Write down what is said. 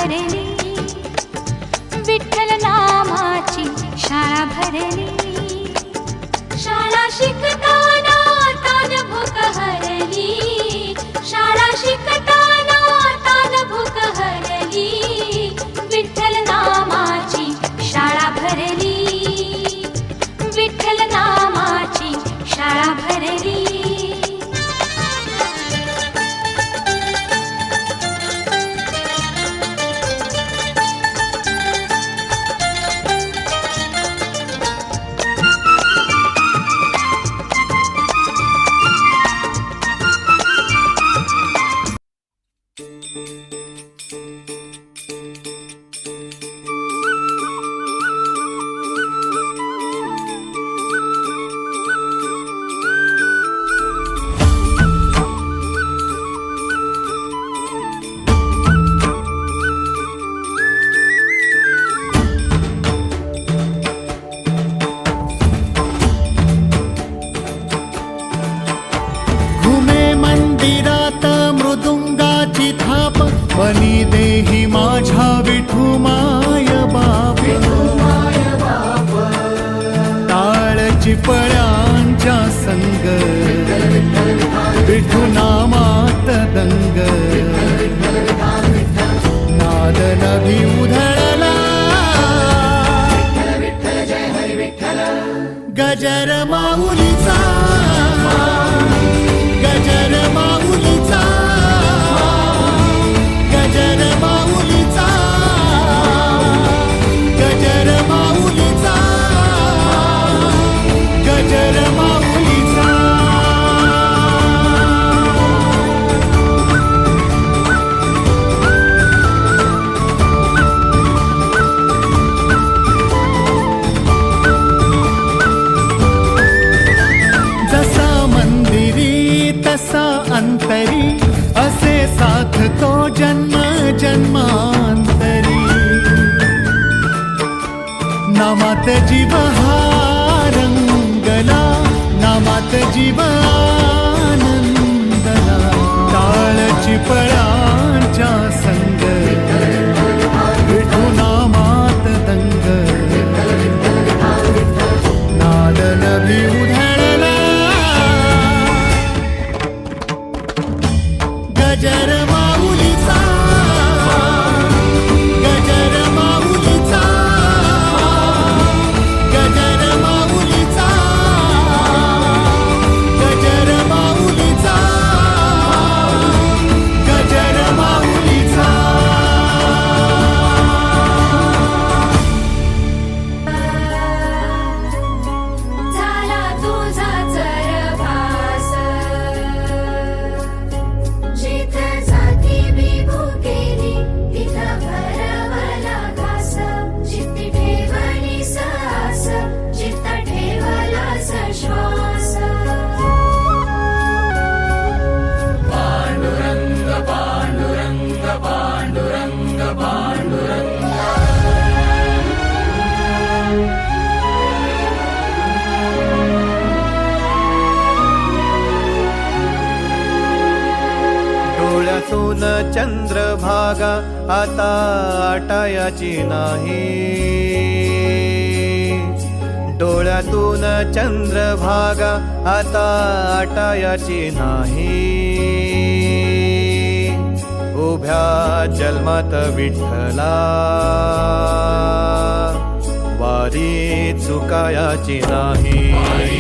भरली, विठ्ठल नामाची शाळा भरली. शाळा शिकताना तान भूक हरली, शाळा शिकताना तान भूक हरली, विठ्ठल नामाची शाळा भरली, विठ्ठल नामाची शाळा भरली. बनी देही माझ्या विठू माय बाप, टाळ चिपळ्यांच्या संग, विठू नामात दंग, नाद नभी उधळला, गजर माऊलीचा, गजर माऊलीचा, गजर माऊलीचा, गजर माऊलीचा, गजर माऊलीचा. जसा मंदिरी तसा अंतरी, असे साथ तो जन्म जन्मांतरी. नामात जीव हा रंगला, नामात जीव आनंदला, टाळ चिपळ्यांच्या संग, विठू नामात दंग, नाद नभी उधळला, गजर माऊलीचा, गजर माऊलीचा, गजर माऊलीचा, गजर माऊलीचा, गजर माऊलीचा. झाला तुझा चरभास, जिथं जाती भिभुकेली तिथं भरवला घास, जिथे ठेवली सास, जिथं ठेवला श्वास. पांडुरंग पांडुरंग पांडुरंग पांडुरंग. डोळ्यातून चंद्रभागा आता आटायाची नाही, डोळ्यातून चंद्रभागा आता आटायाची नाही. उभ्या जन्मात विठ्ठला वारी चुकायाची नाही.